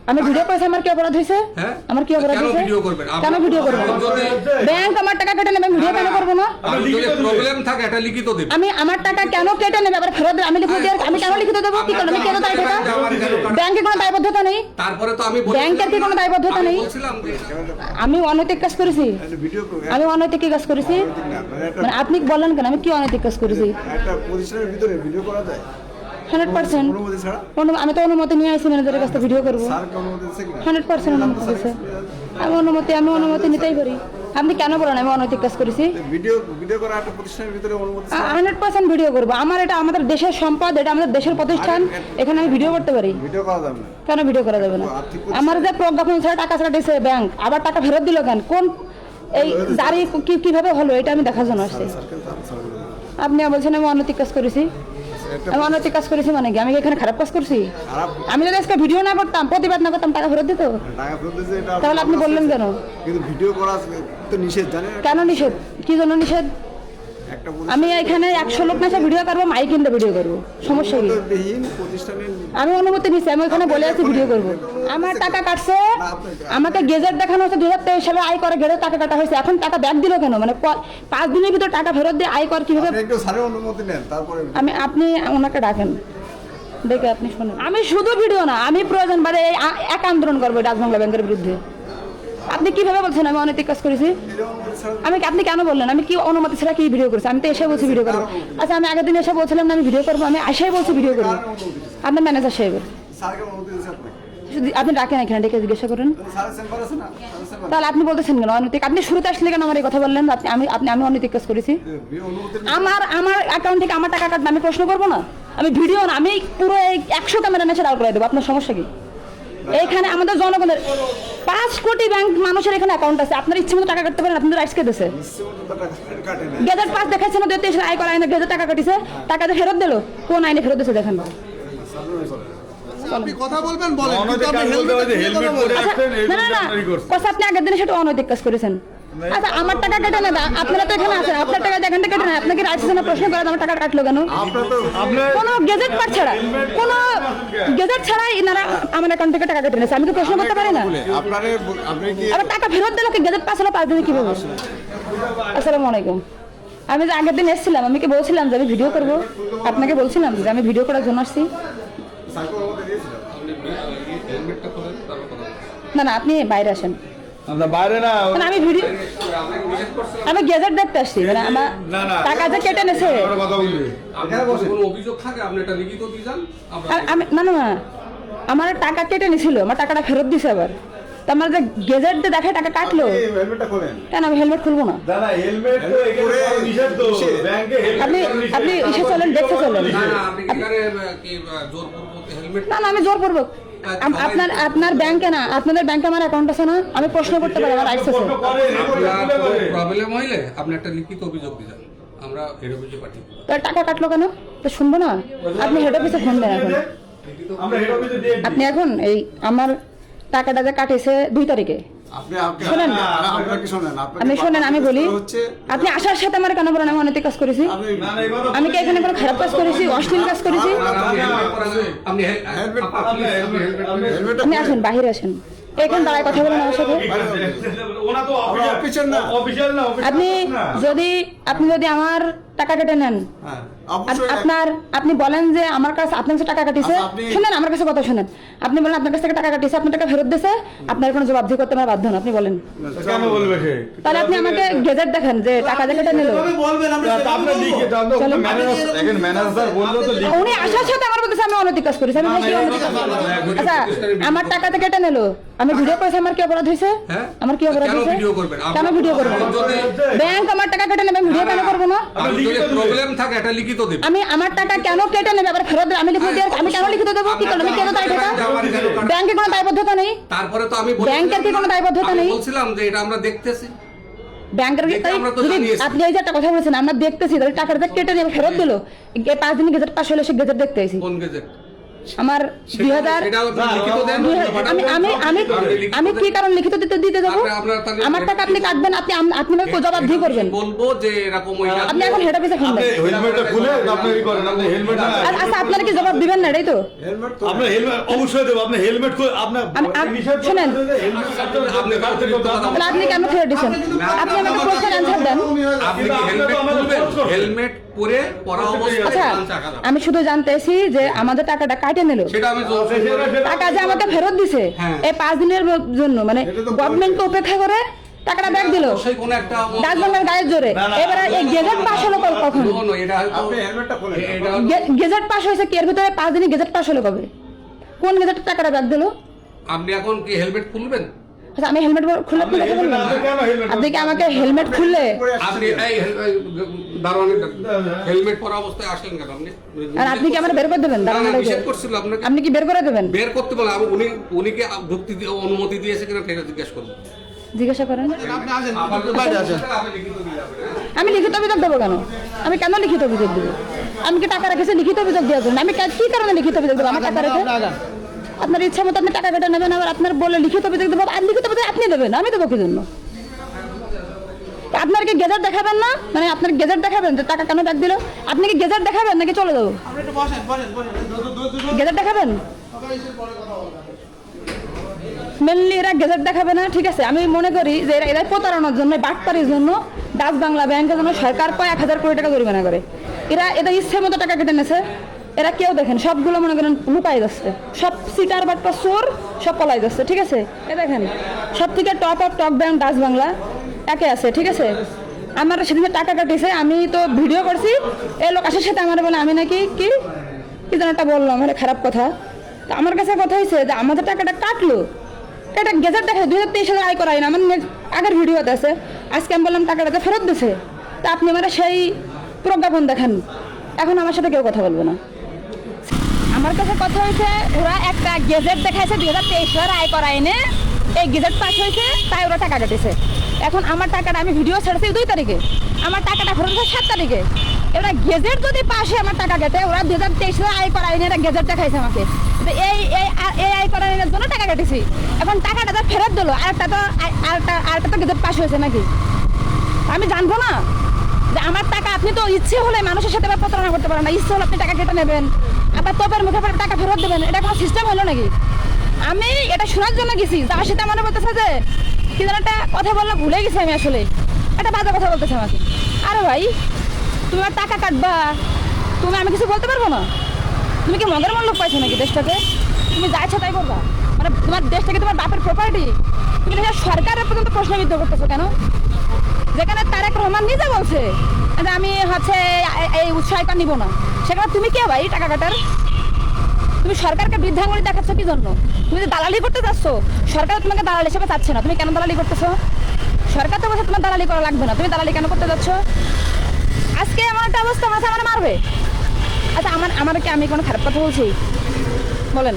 আমি ভিডিও করেছি, আমার কি অপরাধ হয়েছে? আমার কি অপরাধ হয়েছে? কেন ভিডিও করব? ব্যাংক আমার টাকা কেটে নেবে, ভিডিও কেন করব না? প্রবলেম থাকে এটা লিখিত দেব। আমি আমার টাকা কেন কেটে নেবে আবার ফেরত দেব? আমি লিখিত দেব, আমি কেন লিখিত দেব? কি কারণে? আমি কেন দায়ী থাকা? ব্যাংকের কোনো দায়বদ্ধতা নেই। তারপরে তো আমি ব্যাংকের কি কোনো দায়বদ্ধতা নেই? আমি অনৈতিক কাজ করেছি? আমি অনৈতিক কাজ করেছি? মানে আপনি বলেন কেন আমি কি অনৈতিক কাজ করেছি? একটা প্রতিষ্ঠানের ভিতরে ভিডিও করা যায় 100%। অনুমতি ছাড়া? আমি তো অনুমতি নিয়ে আসি ম্যানেজারের কাছ থেকে ভিডিও করবো। স্যার কি অনুমতি দিচ্ছে কিনা? 100% অনুমতি দিচ্ছে। আমি অনুমতি নিতেই পারি। আপনি কেন বলেন আমি অনৈতিক কাজ করেছি? ভিডিও করা একটা প্রতিষ্ঠানের ভিতরে অনুমতি ছাড়া? 100% ভিডিও করবো। আমার এটা আমাদের দেশের সম্পদ, এটা আমাদের দেশের প্রতিষ্ঠান, এখানে আমি ভিডিও করতে পারি। ভিডিও করা যাবে না। কেন ভিডিও করা যাবে না? আমার যে প্রজ্ঞাপন ছাড়া টাকা ছাড়া দিয়েছে ব্যাংক, আবার টাকা ফেরত দিল কেন? কোন এই দাঁড়ি কিভাবে হলো এটা আমি দেখার জন্য আসছি। আপনি বলছেন আমি অনৈতিক কাজ করেছি? আমি অনৈতিক কাজ করেছি মানে কি? আমি কি এখানে খারাপ কাজ করছি? আমি যদি আজকে ভিডিও না করতাম, প্রতিবাদ না করতাম, টাকা ফেরত দিত? টাকা ফেরত দিচ্ছে এটা তাহলে আপনি বললেন কেন? কিন্তু ভিডিও করা তো নিষেধ, জানেন? কেন নিষেধ? কি জন্য নিষেধ? একটা আমি এখানে 100 লোক না ভিডিও করবো, মাইক কিনতে ভিডিও করবো, সমস্যা কি? প্রতিষ্ঠানের আমি অনুমতি নিচ্ছি, আমি ওখানে বলে আছি ভিডিও করবো। আমার টাকা কাটছে, আমাকে গেজেট দেখানো হচ্ছে 2023 সালে আয় করে গেলে টাকা কাটা হয়েছে। এখন টাকা ব্যাক দিল কেন? মানে 5 দিনের ভিতর টাকা ফেরত দিয়ে আয় কর কিভাবে? একটু স্যারের অনুমতি নেন তারপরে। আপনি ওনাকে ডাকেন, দেখে আপনি শোনেন। আমি শুধু ভিডিও না, আমি প্রয়োজন বাদে এক আন্দোলন করবো ডাচবাংলা ব্যাংকের বিরুদ্ধে। আপনি কিভাবে বলছেন আমি অনৈতিক কাজ করেছি? আপনি কেন বললেন আমি কি অনুমতি ছাড়া কি ভিডিও করেছি? আমি তো এসে বলছি ভিডিও করবো। আচ্ছা, আমি আগের দিন এসে বলছিলাম না আমি ভিডিও করবো, আমি এসেই বলছি ভিডিও করবো। আপনার ম্যানেজার সাহেবের স্যারকে অনুমতি দিচ্ছে আপনি? আপনি ডাকেন এখানে, ডেকে জিজ্ঞাসা করেন। স্যারের চেম্বার আছে না? স্যারের চেম্বার তাহলে আপনি বলতেছেন কেন অনৈতিক? আপনি শুরুতে আসলে কেন আমার এই কথা বললেন? আমি অনৈতিক কাজ করেছি? অনুমতি আমার অ্যাকাউন্ট থেকে আমার টাকা কাটবে, আমি প্রশ্ন করবো না? আমি ভিডিও না, আমি পুরো 100 ক্যামেরা মেশে দাঁড় করে দেবো। আপনার সমস্যা কি? এইখানে আমাদের জনগণের 5 কোটি ব্যাংক মানুষের এখানে অ্যাকাউন্ট আছে। আপনার ইচ্ছে মতো টাকা কাটতে পারেন, আপনাদের রাইটস কে দিয়েছে? কাটে না। গেজেট পাস দেখাচ্ছে না 2023 আয় করা আইনে গেজেট টাকা কাটিছে, টাকা দিয়ে ফেরত দিল। কোন আইনে ফেরত দিয়েছে দেখেন। আপনি কথা বলবেন বলেন, কিন্তু আপনি হেলমেট পরে আসছেন, এই না না না, আপনারই করছেন। কথা আপনি আগের দিনে সেটা অনৈতিক কাজ করেছেন। আচ্ছা, আমার টাকা কেটে নেবে, আপনারা তো এখানে আছেন, আপনার টাকা এখান থেকে কেটে নেয়, আপনাকে রাইটস আছে না প্রশ্ন করেন আমার টাকা কাটলো কেন? কোনো গেজেট পাস ছাড়া, কোনো গেজেট ছাড়াই এনারা আমার অ্যাকাউন্ট থেকে টাকা কেটে নিয়েছে। আমি তো প্রশ্ন করতে পারি না? আপনি কি আবার টাকা ফেরত দিল কি? গেজেট পাস হলো 5 দিনে কিভাবে? আসসালামু আলাইকুম। আমি যে আগের দিন এসেছিলাম, আমি কি বলছিলাম যে আমি ভিডিও করব? আপনাকে বলছিলাম যে আমি ভিডিও করার জন্য আসছি? স্যারকে অনুমতি দিয়েছিল? না না, আপনি বাইরে আসেন। আমরা বাইরে না, মানে আমি গেজেট দেখতে আসছি, মানে আমার টাকা যে কেটে নেছে। আমরা কথা বলবি। আপনার কোনো অভিযোগ থাকে আপনি এটা লিখিত দিয়ে যান। আমি না না না, আমার টাকা কেটে নিছিল, আমার টাকাটা ফেরত দিছে আবার। তো আমার যে গেজেট দিয়ে দেখে টাকা কাটলো হেলমেটটা খোলেন। কেন? আমি হেলমেট খুলবো না। দাদা হেলমেট তো এখানে নিষেধ তো, ব্যাংকে আপনি এসে চলেন, দেখতে চলেন। না না, আপনি এখানে কি জোরপূর্বক হেলমেট? না না, আমি জোরপূর্বক আপনার ব্যাংকে না, আপনাদের ব্যাংকে আমার অ্যাকাউন্ট আছে না, আমি প্রশ্ন করতে পারি, আমার রাইটস আছে। প্রবলেম হইলে আপনি একটা লিখিত অভিযোগ দিবেন, আমরা হেড অফিসে পাঠিয়ে দেব। তো টাকা কাটলো কেন? তো শুনবো না? আপনি হেড অফিসে ফোন দেন এখন। আমরা হেড অফিসে দিয়ে আপনি এখন এই আমার টাকাটা যে কাটেছে 2 তারিখে, আপনি শোনেন। আপনাকে শোনেন, আপনি শোনেন, আমি বলি, হচ্ছে আপনি আসার সাথে আমার কেন বলেন আমি অনৈতিক কাজ করেছি? না না এবার আমি কি এখানে কোনো খারাপ কাজ করেছি, অশ্লীল কাজ করেছি? আপনি আপনি আসেন, বাহিরে আসেন, এখানে দাঁড়ায় কথা বলেন আমার সাথে। ওনা তো অফিসার না। অফিশিয়াল না, আপনি যদি আমার টাকা কেটে নেন, হ্যাঁ, অবশ্যই আপনি বলেন যে আমার কাছে আপনার কাছে টাকা কাটিছে, আচ্ছা, আপনি- শুনেন আমার কাছে কথা শুনেন। আপনি বলেন আপনার কাছ থেকে টাকা কাটিছে, আপনার টাকা ফেরত দিয়েছে, আপনার কোনো জবাবদিহি করতে আমার বাধ্য না। আপনি বলেন, কেন বলবে সে? তাহলে আপনি আমাকে গেজেট দেখেন যে টাকা যে কেটে নিল। বলবেন, আমরা আপনি লিখে দাও তো, চলেন। ম্যানেজার দেখেন, ম্যানেজার বললো তো লিখে। উনি আসার সাথে আমার বলতেছে আমি অনৈতিক কাজ করেছি। আমি কি অনৈতিক কাজ করেছি? আচ্ছা, আমার টাকাতে কেটে নিল, আমি ভিডিও করেছি, আমার কি অপরাধ হয়েছে? আমার কি অপরাধ কেন হয়েছে? ভিডিও করবেন? কেন ভিডিও করব? ব্যাংক আমার টাকা কেটে নেবে, ভিডিও কেন করব না? প্রবলেম থাকে এটা লিখিত দেব। আমি আমার টাকা কেন কেটে নেবে আবার ফেরত দেব? আমি লিখিত দেব, আমি কেন লিখিত দেবো? কি কারণে? আমি কেন দায়ী থাকা? ব্যাংকের কোনো দায়বদ্ধতা নেই। তারপরে তো আমি ব্যাংকের কি কোনো দায়বদ্ধতা নেই? বলছিলাম যে এটা আমরা দেখতেছি। ব্যাংকের দেখে আমরা তো যদি জানিয়েছি। আপনি এই যে একটা কথা বলেছেন আমরা দেখতেছি, তাহলে টাকাটা কেটে নিয়ে ফেরত দিল, 5 দিন গেজেট পাস হলে সে গেজেট দেখতে আইছি। কোন গেজেট? আমার 2000 সেটা আপনি লিখিত দেন। আমি কি কারণ লিখিত দিতে যাবো? আমার টাকা আপনি কাটবেন, আপনি আমাকে জবাবদিহি করবেন। বলবো যে এরকম ওই আপনি এখন হেড অফিসে ফোন আপনি দেন। হেলমেটটা খুলে আপনি ই করেন, আপনি হেলমেট আচ্ছা আপনারা কি জবাব দিবেন না, এটাই তো? হেলমেট তো আপনি হেলমেট অবশ্যই দেব, আপনি হেলমেট খুলে আপনি শুনেন, আপনি কারোর বিরুদ্ধে কথা তাহলে আপনি কেন ছেড়ে দিচ্ছেন? আপনি আমাকে প্রশ্নের অ্যান্সার দেন। আপনি কি হেলমেট খুলবেন? হেলমেট পরে পরা অবস্থায় আচ্ছা, চালান টাকা দাও। আমি শুধু জানতেছি যে আমাদের টাকাটা কাটে নিল, সেটা আমি টাকা যে আমাকে ফেরত দিছে হ্যাঁ। এই 5 দিনের জন্য, মানে গভর্নমেন্টকে উপেক্ষা করে টাকাটা ব্যাক দিল অবশ্যই কোনো একটা ডাকবাংলার গায়ের জোরে। এবারে এই গেজেট পাস হলো কখন? এটা হয়তো আপনি হেলমেটটা খোলেন। এটা গেজেট পাস হয়েছে কি এর ভিতরে 5 দিনে গেজেট পাস হলো কবে? কোন গেজেট টাকাটা ব্যাক দিল? আপনি এখন কি হেলমেট খুলবেন? আচ্ছা আমি হেলমেট খুলে আপনি কথা বলবেন? কেন হেলমেট আপনি কি আমাকে হেলমেট খুললে আপনি এই দারোয়ানের হেলমেট পরা অবস্থায় আসলেন কেন আপনি? আর আপনি কি আমার বের করে দেবেন? না, না, দাঁড়ানোটাকে নিষেধ করছিল আপনাকে আপনি কি বের করে দেবেন? বের করতে বলে উনি কি যুক্তি অনুমতি দিয়েছে কিনা সেটা জিজ্ঞেস করবো। জিজ্ঞাসা করেন। আপনি আসেন, বাইরে আসেন। আমি লিখিত অভিযোগ দেবো কেন? আমি কেন লিখিত অভিযোগ দেবো? আমি কি টাকা রেখেছি লিখিত অভিযোগ দেওয়ার জন্য? আমি কি কারণে লিখিত অভিযোগ দেবো? আমার টাকা রেখে আপনার ইচ্ছা মতো আপনি টাকা কেটে নেবেন, আবার আপনার বলে লিখিত অভিযোগ দেবো। আর লিখিত অভিযোগ আপনি দেবেন, আমি দেবো কি জন্য? আপনার কি গেজেট দেখাবেন না? মানে আপনার গেজেট দেখাবেন যে টাকা কেন ব্যাক দিল? আপনি কি গেজেট দেখাবেন নাকি চলে যাবো? আপনি একটু বসেন, বসেন, বসেন। গেজেট দেখাবেন? মেনলি এরা গেজেট দেখাবে না, ঠিক আছে। আমি মনে করি যে এরা প্রতারণার জন্য, বাটপারির জন্য ডাচ বাংলা ব্যাংকের জন্য সরকার প্রায় 1000 কোটি টাকা জরিমানা করে। এরা ইচ্ছে মতো টাকা কেটে নেছে। এরা কেউ দেখেন সবগুলো মনে করেন লুকাই যাচ্ছে, সব সিটার বাটপা চোর সব পলাই যাচ্ছে, ঠিক আছে। এ দেখেন সব থেকে top of top bank Dutch Bangla একে আছে, ঠিক আছে। আমার সেদিন টাকা কাটিয়েছে, আমি তো ভিডিও করছি। এই লোক আসার সাথে আমার বলে আমি নাকি কি যেন একটা বললাম, মানে খারাপ কথা। তো আমার কাছে কথা হয়েছে যে আমাদের টাকাটা কাটলো, এটা গেজেট দেখা 2023 সালে আয় করাই না, আমার আগের ভিডিওতে আছে। আজকে আমি বললাম টাকাটা ফেরত দিছে, তা আপনি আমার সেই প্রজ্ঞাপন দেখান। এখন আমার সাথে কেউ কথা বলবে না। আমার কাছে কথা হয়েছে ওরা একটা গেজেট দেখাইছে 2023 সালে আয় করাই নে, এই গেজেট পাস হয়েছে তাই ওরা টাকা কাটেছে। এখন আমার টাকাটা আমি ভিডিও ছাড়ছি 2 তারিখে, আমার টাকাটা ফেরত হয়েছে 7 তারিখে। এরা গেজেট যদি পাশে আমার টাকা কেটে, ওরা 2023 সালে আয় করাই নে, এটা গেজেট দেখাইছে আমাকে। এই আয় করানোর জন্য টাকা কেটেছি। এখন টাকাটা তো ফেরত দিল, আরেকটা তো গেজেট পাস হয়েছে নাকি? আমি জানবো না যে আমার টাকা? আপনি তো ইচ্ছে হলে মানুষের সাথে প্রতারণা করতে পারেন না, ইচ্ছে হলে আপনি টাকা কেটে নেবেন, আবার তোপের মুখে পরে টাকা ফেরত দেবেন, এটা কোনো সিস্টেম হলো নাকি? আমি এটা শোনার জন্য গেছি, তার সাথে মনে বলতেছে যে কি যেন একটা কথা বললে ভুলে গেছি আমি, আসলে একটা বাজে কথা বলতেছে আমাকে। আরে ভাই তুমি আমার টাকা কাটবা, আমি কিছু বলতে পারবো না? তুমি কি মগের মূল্য পাইছো নাকি দেশটাতে? তুমি যা ইচ্ছা তাই করবা? মানে তোমার দেশটাকে তোমার বাপের প্রপার্টি, তুমি সরকারের পর্যন্ত প্রশ্নবিদ্ধ করতেছো কেন? যেখানে তারেক রহমান নিজে বলছে যে আমি হচ্ছে এই উৎসাহটা নিব না, সেখানে তুমি কে ভাই টাকা কাটার? তুমি সরকারকে বৃদ্ধাঙ্গুলি দেখাচ্ছ কি জন্য? তুমি যে দালালি করতে চাচ্ছ, সরকার তোমাকে দালালি হিসেবে চাচ্ছে না, তুমি কেন দালালি করতেছো? সরকার তো বলছে তোমার দালালি করা লাগবে না, তুমি দালালি কেন করতে যাচ্ছ? আজকে আমার একটা অবস্থা মাথা আমার মারবে। আচ্ছা আমার কি আমি কোনো খারাপ কথা বলছি? বলেন।